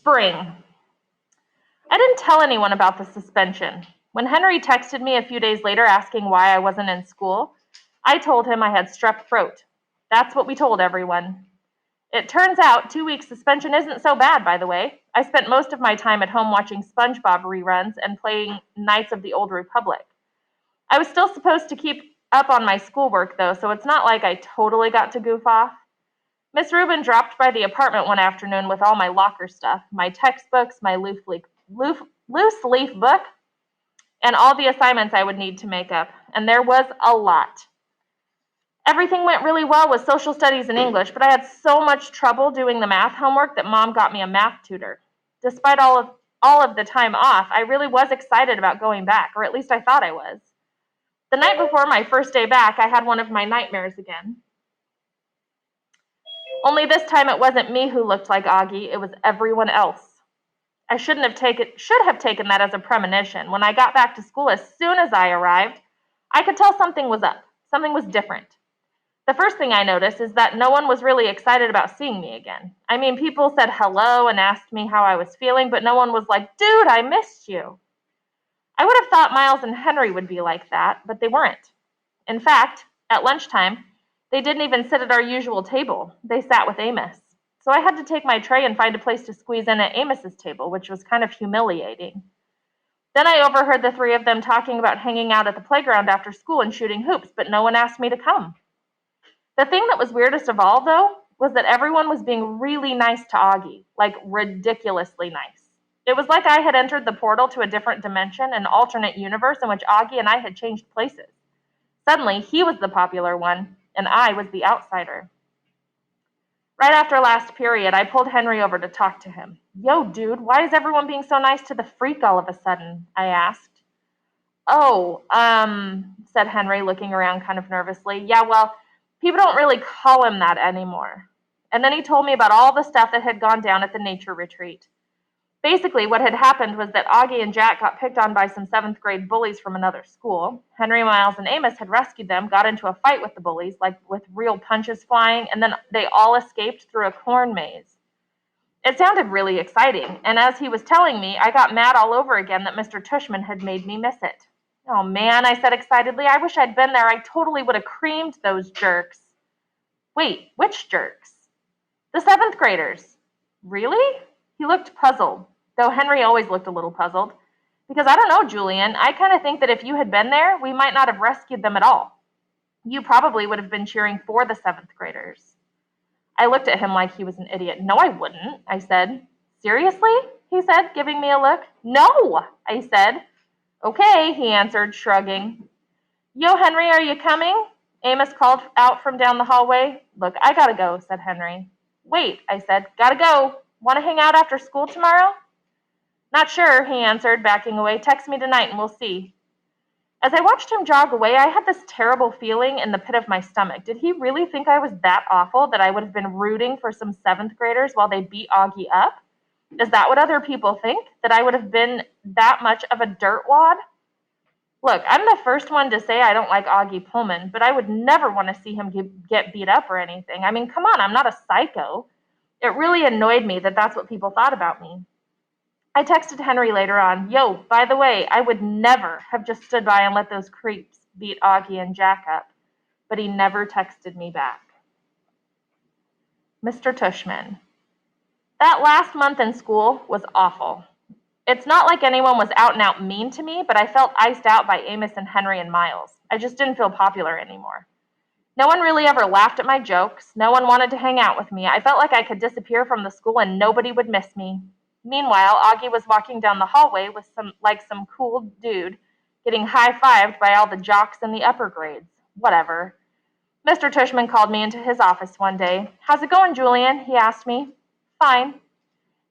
Spring. I didn't tell anyone about the suspension. When Henry texted me a few days later asking why I wasn't in school, I told him I had strep throat. That's what we told everyone. It turns out 2 weeks suspension isn't so bad, by the way. I spent most of my time at home watching SpongeBob reruns and playing Knights of the Old Republic. I was still supposed to keep up on my schoolwork, though, so it's not like I totally got to goof off. Miss Rubin dropped by the apartment one afternoon with all my locker stuff, my textbooks, my loose leaf book, and all the assignments I would need to make up. And there was a lot. Everything went really well with social studies and English, but I had so much trouble doing the math homework that Mom got me a math tutor. Despite all of the time off, I really was excited about going back, or at least I thought I was. The night before my first day back, I had one of my nightmares again. Only this time it wasn't me who looked like Auggie, it was everyone else. I should have taken that as a premonition. When I got back to school, as soon as I arrived, I could tell something was up. Something was different. The first thing I noticed is that no one was really excited about seeing me again. I mean, people said hello and asked me how I was feeling, but no one was like, "Dude, I missed you." I would have thought Miles and Henry would be like that, but they weren't. In fact, at lunchtime, they didn't even sit at our usual table. They sat with Amos. So I had to take my tray and find a place to squeeze in at Amos's table, which was kind of humiliating. Then I overheard the three of them talking about hanging out at the playground after school and shooting hoops, but no one asked me to come. The thing that was weirdest of all, though, was that everyone was being really nice to Auggie, like ridiculously nice. It was like I had entered the portal to a different dimension, an alternate universe in which Auggie and I had changed places. Suddenly, he was the popular one, and I was the outsider. Right after last period, I pulled Henry over to talk to him. "Yo, dude, why is everyone being so nice to the freak all of a sudden?" I asked. "Oh, said Henry, looking around kind of nervously. "Yeah, well, people don't really call him that anymore." And then he told me about all the stuff that had gone down at the nature retreat. Basically, what had happened was that Auggie and Jack got picked on by some 7th grade bullies from another school. Henry, Miles, and Amos had rescued them, got into a fight with the bullies, like with real punches flying, and then they all escaped through a corn maze. It sounded really exciting, and as he was telling me, I got mad all over again that Mr. Tushman had made me miss it. "Oh man," I said excitedly, "I wish I'd been there. I totally would have creamed those jerks." "Wait, which jerks?" "The 7th graders." "Really?" He looked puzzled, though Henry always looked a little puzzled. "Because I don't know, Julian, I kind of think that if you had been there, we might not have rescued them at all. You probably would have been cheering for the 7th graders. I looked at him like he was an idiot. "No, I wouldn't," I said. "Seriously?" he said, giving me a look. "No," I said. "Okay," he answered, shrugging. "Yo, Henry, are you coming?" Amos called out from down the hallway. "Look, I gotta go," said Henry. "Wait," I said. "Gotta go. Want to hang out after school tomorrow?" "Not sure," he answered, backing away. "Text me tonight and we'll see." As I watched him jog away, I had this terrible feeling in the pit of my stomach. Did he really think I was that awful that I would have been rooting for some 7th graders while they beat Auggie up? Is that what other people think? That I would have been that much of a dirtwad? Look, I'm the first one to say I don't like Augie Pullman, but I would never want to see him get beat up or anything. I mean, come on, I'm not a psycho. It really annoyed me that that's what people thought about me. I texted Henry later on, "Yo, by the way, I would never have just stood by and let those creeps beat Auggie and Jack up." But he never texted me back. Mr. Tushman. That last month in school was awful. It's not like anyone was out and out mean to me, but I felt iced out by Amos and Henry and Miles. I just didn't feel popular anymore. No one really ever laughed at my jokes. No one wanted to hang out with me. I felt like I could disappear from the school and nobody would miss me. Meanwhile, Auggie was walking down the hallway with some cool dude, getting high-fived by all the jocks in the upper grades. Whatever. Mr. Tushman called me into his office one day. "How's it going, Julian?" he asked me. "Fine."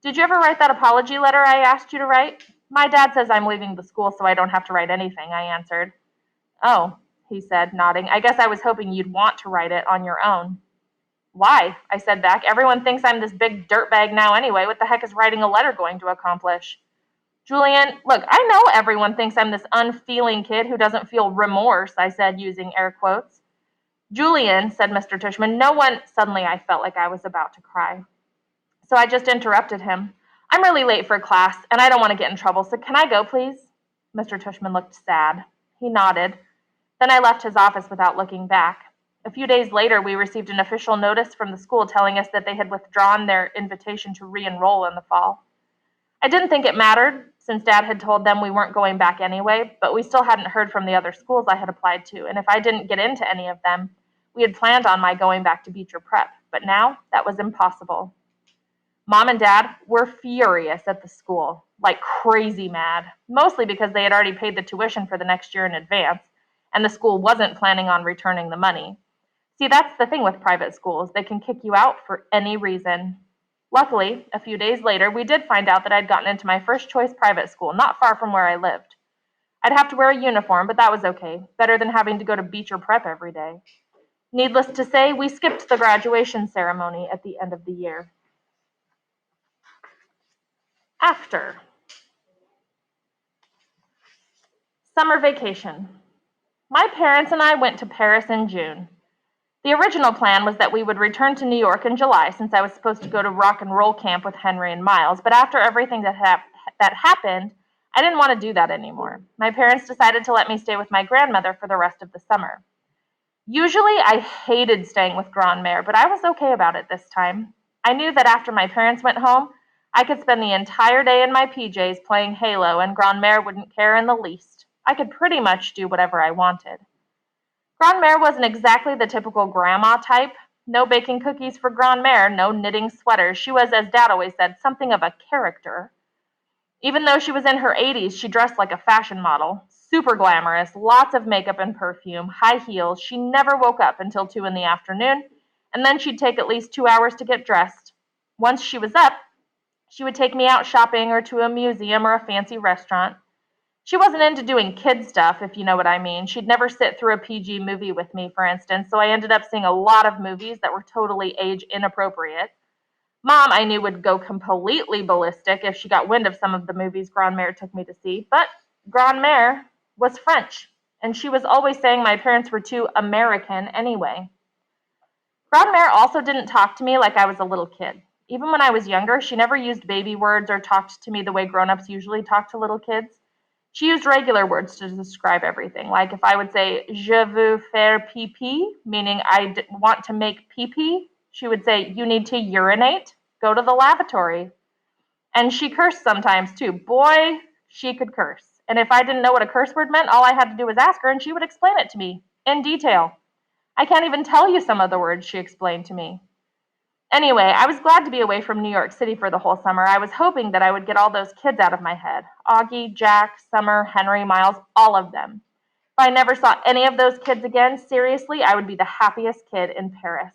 "Did you ever write that apology letter I asked you to write?" "My dad says I'm leaving the school so I don't have to write anything," I answered. "Oh," he said, nodding. "I guess I was hoping you'd want to write it on your own." "Why?" I said back. "Everyone thinks I'm this big dirtbag now anyway. What the heck is writing a letter going to accomplish?" "Julian, look, I know everyone thinks I'm this unfeeling kid who doesn't feel remorse," I said, using air quotes. "Julian," said Mr. Tushman, "no one—" Suddenly I felt like I was about to cry. So I just interrupted him. I'm really late for class, and I don't want to get in trouble, so can I go, please? Mr. Tushman looked sad. He nodded. Then I left his office without looking back. A few days later, we received an official notice from the school telling us that they had withdrawn their invitation to re-enroll in the fall. I didn't think it mattered, since Dad had told them we weren't going back anyway, but we still hadn't heard from the other schools I had applied to, and if I didn't get into any of them, we had planned on my going back to Beecher Prep, but now that was impossible. Mom and Dad were furious at the school, like crazy mad, mostly because they had already paid the tuition for the next year in advance, and the school wasn't planning on returning the money. See, that's the thing with private schools. They can kick you out for any reason. Luckily, a few days later, we did find out that I'd gotten into my first choice private school, not far from where I lived. I'd have to wear a uniform, but that was okay, better than having to go to Beecher Prep every day. Needless to say, we skipped the graduation ceremony at the end of the year. After summer vacation. My parents and I went to Paris in June. The original plan was that we would return to New York in July, since I was supposed to go to rock and roll camp with Henry and Miles, but after everything that happened, I didn't want to do that anymore. My parents decided to let me stay with my grandmother for the rest of the summer. Usually, I hated staying with Grandmère, but I was okay about it this time. I knew that after my parents went home, I could spend the entire day in my PJs playing Halo, and Grandmère wouldn't care in the least. I could pretty much do whatever I wanted. Grandmère wasn't exactly the typical grandma type. No baking cookies for Grandmère, no knitting sweaters. She was, as Dad always said, something of a character. Even though she was in her 80s, she dressed like a fashion model. Super glamorous, lots of makeup and perfume, high heels. She never woke up until 2 in the afternoon, and then she'd take at least 2 hours to get dressed. Once she was up, she would take me out shopping or to a museum or a fancy restaurant. She wasn't into doing kid stuff, if you know what I mean. She'd never sit through a PG movie with me, for instance, so I ended up seeing a lot of movies that were totally age inappropriate. Mom, I knew, would go completely ballistic if she got wind of some of the movies Grandmère took me to see, but Grandmère was French, and she was always saying my parents were too American anyway. Grandmère also didn't talk to me like I was a little kid. Even when I was younger, she never used baby words or talked to me the way grown-ups usually talk to little kids. She used regular words to describe everything, like if I would say, je veux faire pipi, meaning want to make pee-pee, she would say, you need to urinate, go to the lavatory. And she cursed sometimes too. Boy, she could curse. And if I didn't know what a curse word meant, all I had to do was ask her and she would explain it to me in detail. I can't even tell you some of the words she explained to me. Anyway, I was glad to be away from New York City for the whole summer. I was hoping that I would get all those kids out of my head. Auggie, Jack, Summer, Henry, Miles, all of them. If I never saw any of those kids again, seriously, I would be the happiest kid in Paris.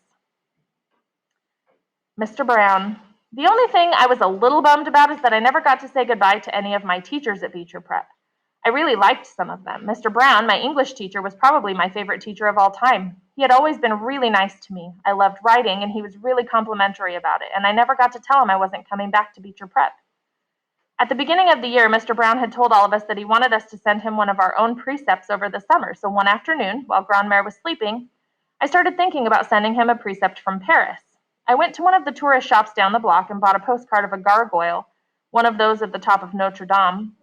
Mr. Brown. The only thing I was a little bummed about is that I never got to say goodbye to any of my teachers at Beecher Prep. I really liked some of them. Mr. Brown, my English teacher, was probably my favorite teacher of all time. He had always been really nice to me. I loved writing, and he was really complimentary about it, and I never got to tell him I wasn't coming back to Beecher Prep. At the beginning of the year, Mr. Brown had told all of us that he wanted us to send him one of our own precepts over the summer, so one afternoon, while Grandmère was sleeping, I started thinking about sending him a precept from Paris. I went to one of the tourist shops down the block and bought a postcard of a gargoyle, one of those at the top of Notre Dame.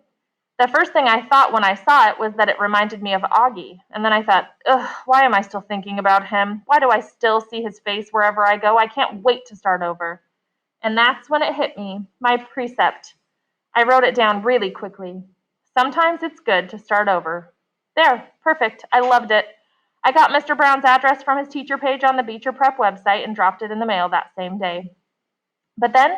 The first thing I thought when I saw it was that it reminded me of Auggie, and then I thought, ugh, why am I still thinking about him? Why do I still see his face wherever I go? I can't wait to start over. And that's when it hit me, my precept. I wrote it down really quickly. Sometimes it's good to start over. There, perfect. I loved it. I got Mr. Brown's address from his teacher page on the Beecher Prep website and dropped it in the mail that same day. But then,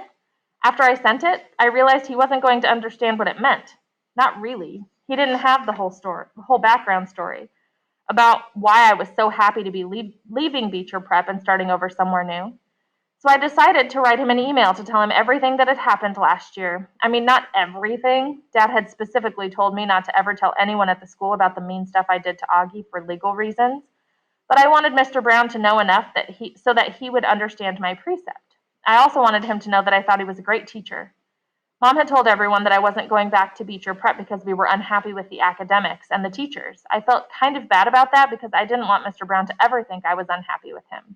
after I sent it, I realized he wasn't going to understand what it meant. Not really. He didn't have the whole background story about why I was so happy to be leaving Beecher Prep and starting over somewhere new. So I decided to write him an email to tell him everything that had happened last year. I mean, not everything. Dad had specifically told me not to ever tell anyone at the school about the mean stuff I did to Auggie for legal reasons. But I wanted Mr. Brown to know enough so that he would understand my precept. I also wanted him to know that I thought he was a great teacher. Mom had told everyone that I wasn't going back to Beecher Prep because we were unhappy with the academics and the teachers. I felt kind of bad about that because I didn't want Mr. Brown to ever think I was unhappy with him.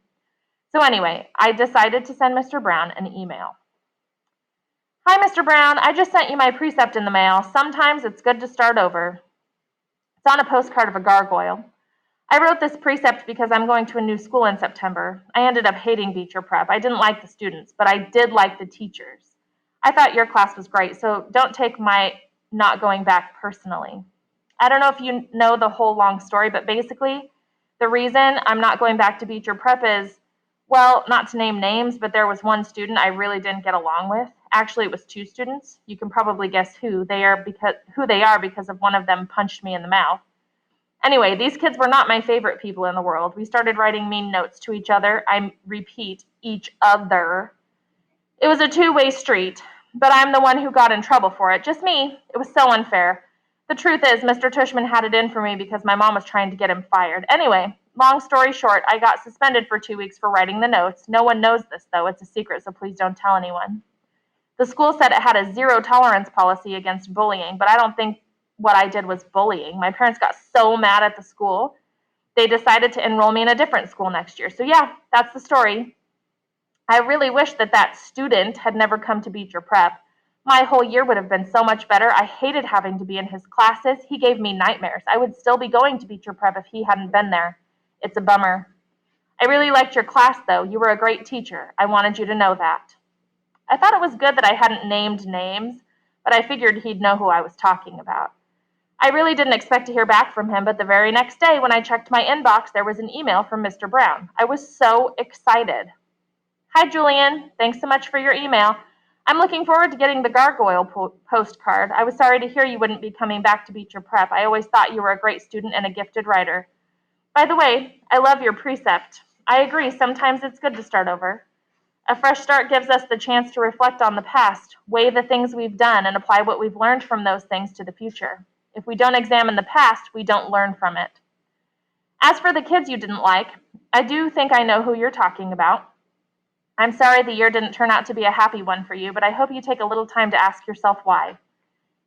So anyway, I decided to send Mr. Brown an email. Hi, Mr. Brown. I just sent you my precept in the mail. Sometimes it's good to start over. It's on a postcard of a gargoyle. I wrote this precept because I'm going to a new school in September. I ended up hating Beecher Prep. I didn't like the students, but I did like the teachers. I thought your class was great, so don't take my not going back personally. I don't know if you know the whole long story, but basically, the reason I'm not going back to Beecher Prep is, well, not to name names, but there was one student I really didn't get along with. Actually, it was two students. You can probably guess who they are because of one of them punched me in the mouth. Anyway, these kids were not my favorite people in the world. We started writing mean notes to each other. I repeat, each other. It was a two-way street, but I'm the one who got in trouble for it. Just me. It was so unfair. The truth is, Mr. Tushman had it in for me because my mom was trying to get him fired. Anyway, long story short, I got suspended for 2 weeks for writing the notes. No one knows this, though. It's a secret, so please don't tell anyone. The school said it had a zero tolerance policy against bullying, but I don't think what I did was bullying. My parents got so mad at the school, they decided to enroll me in a different school next year. So yeah, that's the story. I really wish that student had never come to Beecher Prep. My whole year would have been so much better. I hated having to be in his classes. He gave me nightmares. I would still be going to Beecher Prep if he hadn't been there. It's a bummer. I really liked your class, though. You were a great teacher. I wanted you to know that. I thought it was good that I hadn't named names, but I figured he'd know who I was talking about. I really didn't expect to hear back from him, but the very next day when I checked my inbox, there was an email from Mr. Brown. I was so excited. Hi, Julian. Thanks so much for your email. I'm looking forward to getting the gargoyle postcard. I was sorry to hear you wouldn't be coming back to Beecher Prep. I always thought you were a great student and a gifted writer. By the way, I love your precept. I agree, sometimes it's good to start over. A fresh start gives us the chance to reflect on the past, weigh the things we've done, and apply what we've learned from those things to the future. If we don't examine the past, we don't learn from it. As for the kids you didn't like, I do think I know who you're talking about. I'm sorry the year didn't turn out to be a happy one for you, but I hope you take a little time to ask yourself why.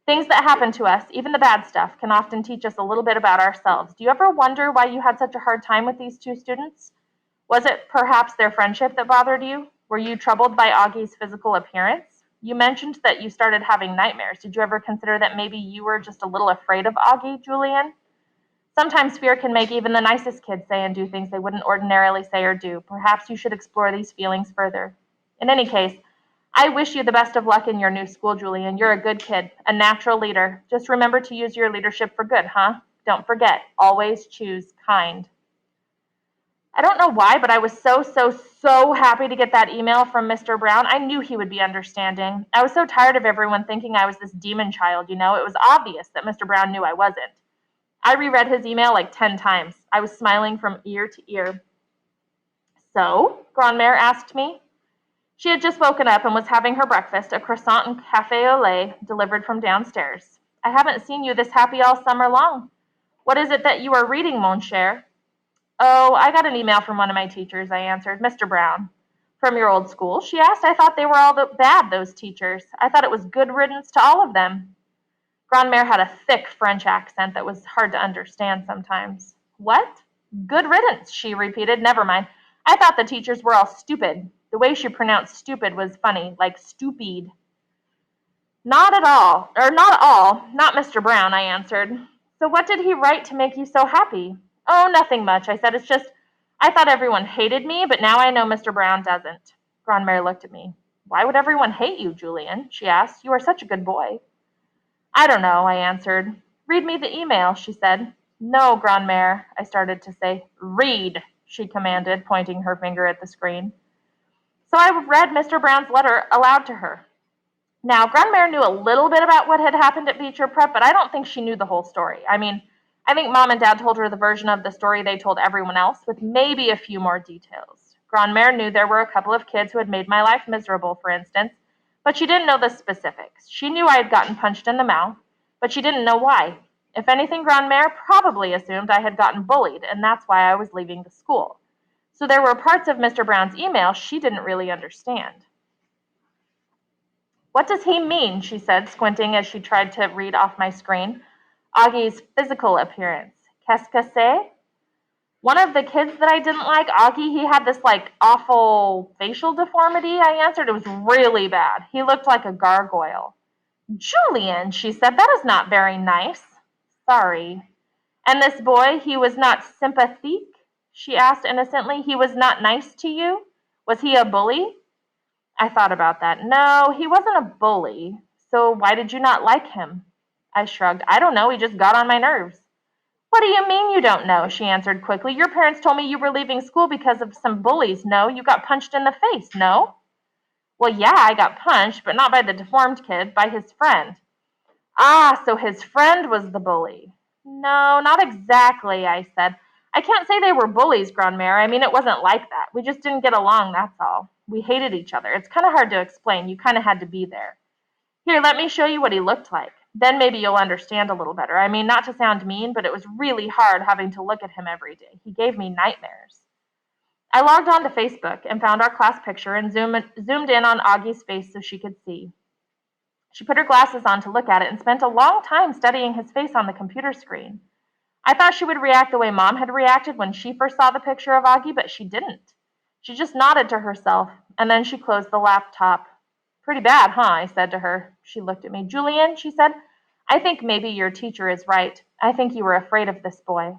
Things that happen to us, even the bad stuff, can often teach us a little bit about ourselves. Do you ever wonder why you had such a hard time with these two students? Was it perhaps their friendship that bothered you? Were you troubled by Augie's physical appearance? You mentioned that you started having nightmares. Did you ever consider that maybe you were just a little afraid of Auggie, Julian? Sometimes fear can make even the nicest kids say and do things they wouldn't ordinarily say or do. Perhaps you should explore these feelings further. In any case, I wish you the best of luck in your new school, Julian. You're a good kid, a natural leader. Just remember to use your leadership for good, huh? Don't forget, always choose kind. I don't know why, but I was so happy to get that email from Mr. Brown. I knew he would be understanding. I was so tired of everyone thinking I was this demon child, you know? It was obvious that Mr. Brown knew I wasn't. I reread his email like 10 times. I was smiling from ear to ear. So, Grandmère asked me. She had just woken up and was having her breakfast, a croissant and café au lait, delivered from downstairs. I haven't seen you this happy all summer long. What is it that you are reading, mon cher? Oh, I got an email from one of my teachers, I answered. Mr. Brown. From your old school? She asked. I thought they were all bad, those teachers. I thought it was good riddance to all of them. Grandmère had a thick French accent that was hard to understand sometimes. What? Good riddance, she repeated. Never mind. I thought the teachers were all stupid. The way she pronounced stupid was funny, like stupid. Not at all, or not all, not Mr. Brown, I answered. So what did he write to make you so happy? Oh, nothing much, I said. It's just, I thought everyone hated me, but now I know Mr. Brown doesn't. Grandmère looked at me. Why would everyone hate you, Julian? She asked. You are such a good boy. I don't know, I answered. Read me the email, she said. No, Grandmère, I started to say. Read, she commanded, pointing her finger at the screen. So I read Mr. Brown's letter aloud to her. Now, Grandmère knew a little bit about what had happened at Beecher Prep, but I don't think she knew the whole story. I mean, I think Mom and Dad told her the version of the story they told everyone else, with maybe a few more details. Grandmère knew there were a couple of kids who had made my life miserable, for instance, but she didn't know the specifics. She knew I had gotten punched in the mouth, but she didn't know why. If anything, Grandmère probably assumed I had gotten bullied, and that's why I was leaving the school. So there were parts of Mr. Brown's email she didn't really understand. What does he mean? She said, squinting as she tried to read off my screen. Augie's physical appearance. Qu'est-ce que c'est? One of the kids that I didn't like, Augie, he had this like awful facial deformity, I answered. It was really bad. He looked like a gargoyle. Julian, she said, that is not very nice. Sorry. And this boy, he was not sympathetic? She asked innocently. He was not nice to you? Was he a bully? I thought about that. No, he wasn't a bully. So why did you not like him? I shrugged. I don't know. He just got on my nerves. What do you mean you don't know? She answered quickly. Your parents told me you were leaving school because of some bullies. No, you got punched in the face. No? Well, yeah, I got punched, but not by the deformed kid, by his friend. Ah, so his friend was the bully. No, not exactly, I said. I can't say they were bullies, Grandmère. I mean, it wasn't like that. We just didn't get along, that's all. We hated each other. It's kind of hard to explain. You kind of had to be there. Here, let me show you what he looked like. Then maybe you'll understand a little better. I mean, not to sound mean, but it was really hard having to look at him every day. He gave me nightmares. I logged on to Facebook and found our class picture and zoomed in on Augie's face so she could see. She put her glasses on to look at it and spent a long time studying his face on the computer screen. I thought she would react the way Mom had reacted when she first saw the picture of Augie, but she didn't. She just nodded to herself, and then she closed the laptop. Pretty bad, huh? I said to her. She looked at me. Julian, she said, I think maybe your teacher is right. I think you were afraid of this boy.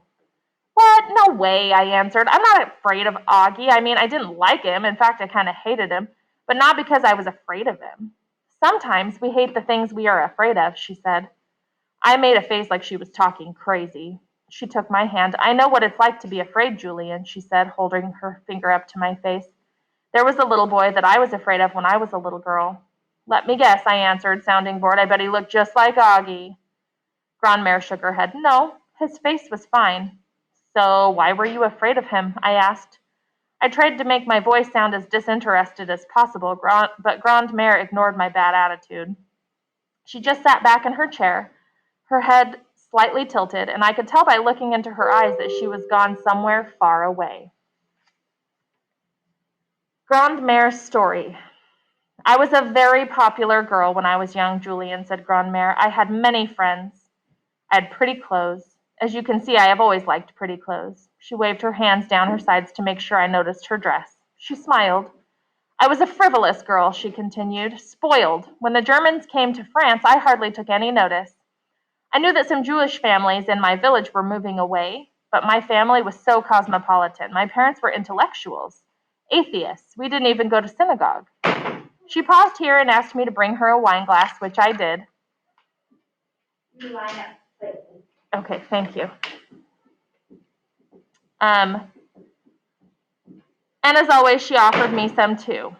What? No way, I answered. I'm not afraid of Augie. I mean, I didn't like him. In fact, I kind of hated him, but not because I was afraid of him. Sometimes we hate the things we are afraid of, she said. I made a face like she was talking crazy. She took my hand. I know what it's like to be afraid, Julian, she said, holding her finger up to my face. There was a little boy that I was afraid of when I was a little girl. Let me guess, I answered, sounding bored. I bet he looked just like Augie. Grandmère shook her head. No, his face was fine. So why were you afraid of him? I asked. I tried to make my voice sound as disinterested as possible, but Grandmère ignored my bad attitude. She just sat back in her chair, her head slightly tilted, and I could tell by looking into her eyes that she was gone somewhere far away. Grandmère's story. I was a very popular girl when I was young, Julian, said Grandmère. I had many friends. I had pretty clothes. As you can see, I have always liked pretty clothes. She waved her hands down her sides to make sure I noticed her dress. She smiled. I was a frivolous girl, she continued, spoiled. When the Germans came to France, I hardly took any notice. I knew that some Jewish families in my village were moving away, but my family was so cosmopolitan. My parents were intellectuals, atheists. We didn't even go to synagogue. She paused here and asked me to bring her a wine glass, which I did. Okay, thank you. And as always, she offered me some too.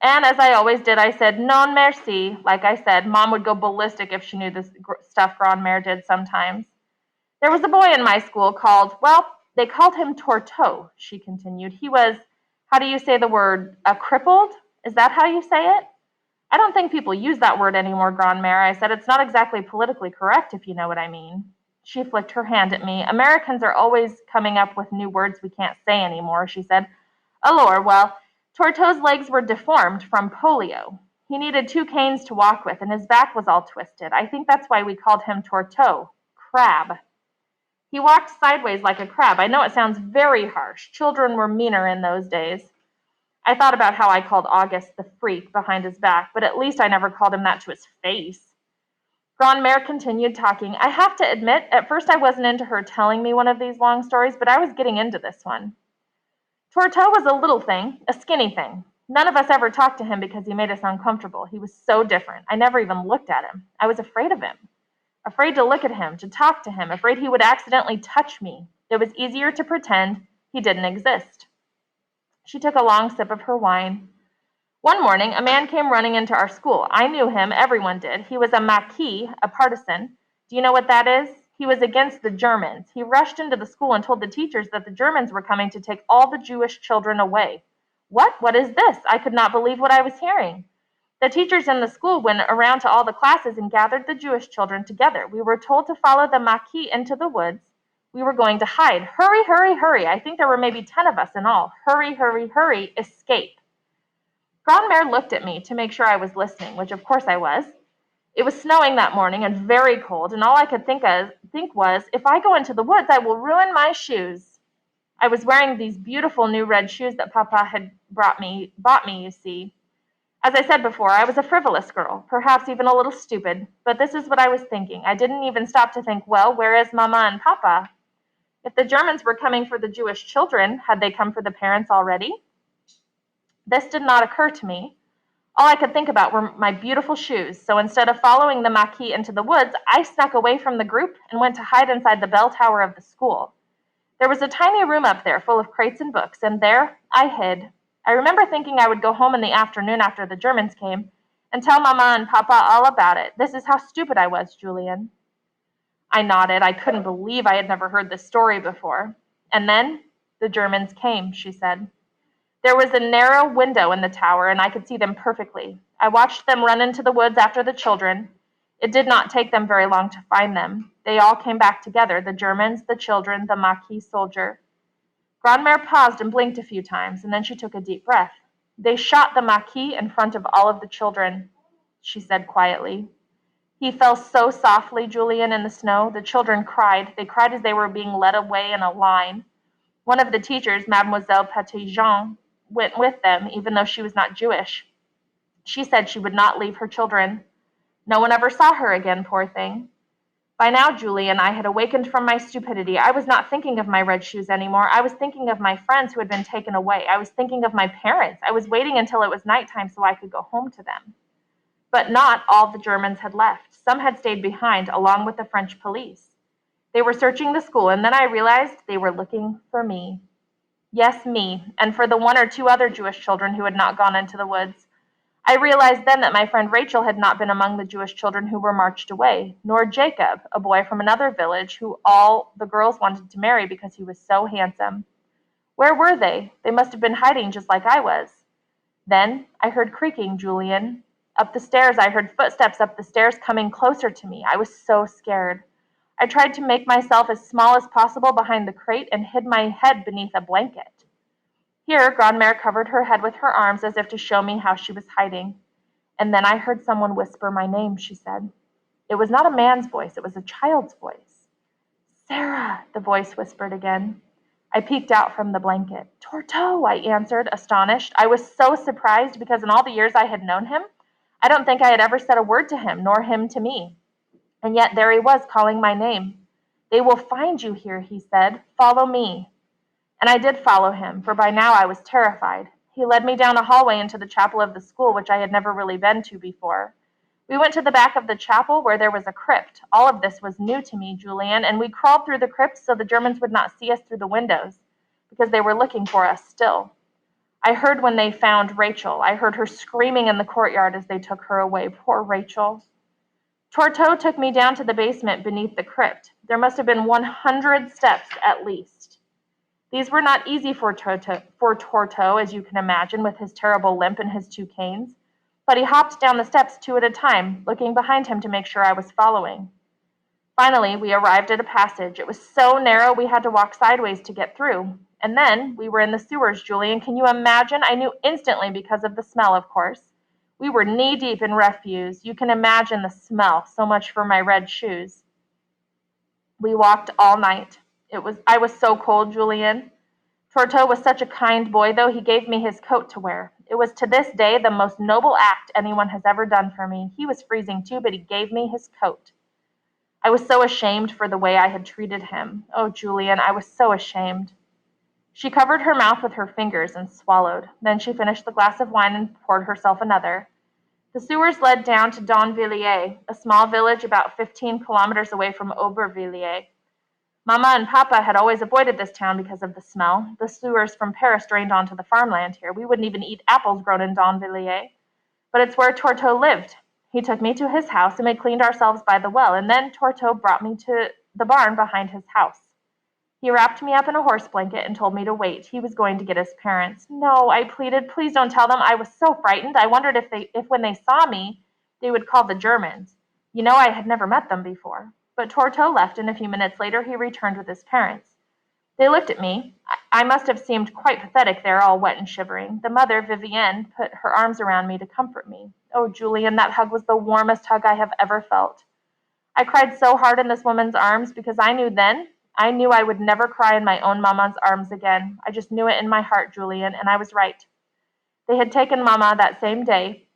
And as I always did, I said, non merci. Like I said, Mom would go ballistic if she knew the stuff Grandmère did sometimes. There was a boy in my school called, well, they called him Torteau, she continued. He was, how do you say the word, crippled? Is that how you say it? I don't think people use that word anymore, Grandmère. I said, it's not exactly politically correct, if you know what I mean. She flicked her hand at me. Americans are always coming up with new words we can't say anymore, she said. Oh, Lord, well, Torteau's legs were deformed from polio. He needed 2 canes to walk with, and his back was all twisted. I think that's why we called him Torteau, crab. He walked sideways like a crab. I know it sounds very harsh. Children were meaner in those days. I thought about how I called August the freak behind his back, but at least I never called him that to his face. Grandmère continued talking. I have to admit, at first I wasn't into her telling me one of these long stories, but I was getting into this one. Torteau was a little thing, a skinny thing. None of us ever talked to him because he made us uncomfortable. He was so different. I never even looked at him. I was afraid of him. Afraid to look at him, to talk to him, afraid he would accidentally touch me. It was easier to pretend he didn't exist. She took a long sip of her wine. One morning, a man came running into our school. I knew him, everyone did. He was a Maquis, a partisan. Do you know what that is? He was against the Germans. He rushed into the school and told the teachers that the Germans were coming to take all the Jewish children away. What? What is this? I could not believe what I was hearing. The teachers in the school went around to all the classes and gathered the Jewish children together. We were told to follow the Maquis into the woods. We were going to hide. Hurry, hurry, hurry. I think there were maybe 10 of us in all. Hurry, hurry, hurry. Escape. Grandmère looked at me to make sure I was listening, which of course I was. It was snowing that morning and very cold, and all I could think was, if I go into the woods, I will ruin my shoes. I was wearing these beautiful new red shoes that Papa had bought me, you see. As I said before, I was a frivolous girl, perhaps even a little stupid, but this is what I was thinking. I didn't even stop to think, well, where is Mama and Papa? If the Germans were coming for the Jewish children, had they come for the parents already? This did not occur to me. All I could think about were my beautiful shoes, so instead of following the Maquis into the woods, I snuck away from the group and went to hide inside the bell tower of the school. There was a tiny room up there full of crates and books, and there I hid. I remember thinking I would go home in the afternoon after the Germans came and tell Mama and Papa all about it. This is how stupid I was, Julian. I nodded. I couldn't believe I had never heard this story before. And then the Germans came, she said. There was a narrow window in the tower, and I could see them perfectly. I watched them run into the woods after the children. It did not take them very long to find them. They all came back together, the Germans, the children, the Maquis soldier. Grandmère paused and blinked a few times, and then she took a deep breath. They shot the Maquis in front of all of the children, she said quietly. He fell so softly, Julian, in the snow. The children cried. They cried as they were being led away in a line. One of the teachers, Mademoiselle Petitjean, went with them, even though she was not Jewish. She said she would not leave her children. No one ever saw her again, poor thing. By now, Julian, I had awakened from my stupidity. I was not thinking of my red shoes anymore. I was thinking of my friends who had been taken away. I was thinking of my parents. I was waiting until it was nighttime so I could go home to them. But not all the Germans had left. Some had stayed behind, along with the French police. They were searching the school, and then I realized they were looking for me. Yes, me, and for the one or two other Jewish children who had not gone into the woods. I realized then that my friend Rachel had not been among the Jewish children who were marched away, nor Jacob, a boy from another village who all the girls wanted to marry because he was so handsome. Where were they? They must have been hiding just like I was. Then I heard creaking, Julian. Up the stairs, I heard footsteps up the stairs coming closer to me. I was so scared. I tried to make myself as small as possible behind the crate and hid my head beneath a blanket. Here, Grandmère covered her head with her arms as if to show me how she was hiding. And then I heard someone whisper my name, she said. It was not a man's voice, it was a child's voice. Sarah, the voice whispered again. I peeked out from the blanket. Torteau, I answered, astonished. I was so surprised because in all the years I had known him, I don't think I had ever said a word to him, nor him to me. And yet there he was calling my name. They will find you here, he said. Follow me. And I did follow him, for by now I was terrified. He led me down a hallway into the chapel of the school, which I had never really been to before. We went to the back of the chapel where there was a crypt. All of this was new to me, Julian, and we crawled through the crypt so the Germans would not see us through the windows, because they were looking for us still. I heard when they found Rachel. I heard her screaming in the courtyard as they took her away. Poor Rachel. Torteau took me down to the basement beneath the crypt. There must have been 100 steps at least. These were not easy for Torteau, as you can imagine, with his terrible limp and his two canes. But he hopped down the steps 2 at a time, looking behind him to make sure I was following. Finally, we arrived at a passage. It was so narrow we had to walk sideways to get through. And then we were in the sewers, Julian. Can you imagine? I knew instantly because of the smell, of course. We were knee-deep in refuse. You can imagine the smell. So much for my red shoes. We walked all night. I was so cold, Julian. Torteau was such a kind boy, though. He gave me his coat to wear. It was to this day the most noble act anyone has ever done for me. He was freezing too, but he gave me his coat. I was so ashamed for the way I had treated him. Oh, Julian, I was so ashamed. She covered her mouth with her fingers and swallowed. Then she finished the glass of wine and poured herself another. The sewers led down to Donvilliers, a small village about 15 kilometers away from Aubervilliers. Mama and Papa had always avoided this town because of the smell. The sewers from Paris drained onto the farmland here. We wouldn't even eat apples grown in Donvilliers. But it's where Torteau lived. He took me to his house, and we cleaned ourselves by the well, and then Torteau brought me to the barn behind his house. He wrapped me up in a horse blanket and told me to wait. He was going to get his parents. No, I pleaded, please don't tell them. I was so frightened. I wondered if when they saw me, they would call the Germans. You know, I had never met them before. But Torteau left, and a few minutes later he returned with his parents. They looked at me. I must have seemed quite pathetic there, all wet and shivering. The mother, Vivienne, put her arms around me to comfort me. Oh, Julian, that hug was the warmest hug I have ever felt. I cried so hard in this woman's arms because I knew then I knew I would never cry in my own Mama's arms again. I just knew it in my heart, Julian, and I was right. They had taken Mama that same day,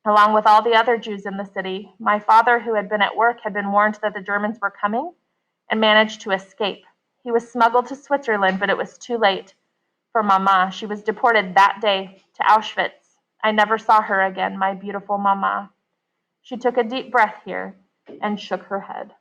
along with all the other Jews in the city. My father, who had been at work, had been warned that the Germans were coming and managed to escape. He was smuggled to Switzerland, but it was too late for Mama. She was deported that day to Auschwitz. I never saw her again, my beautiful Mama. She took a deep breath here and shook her head.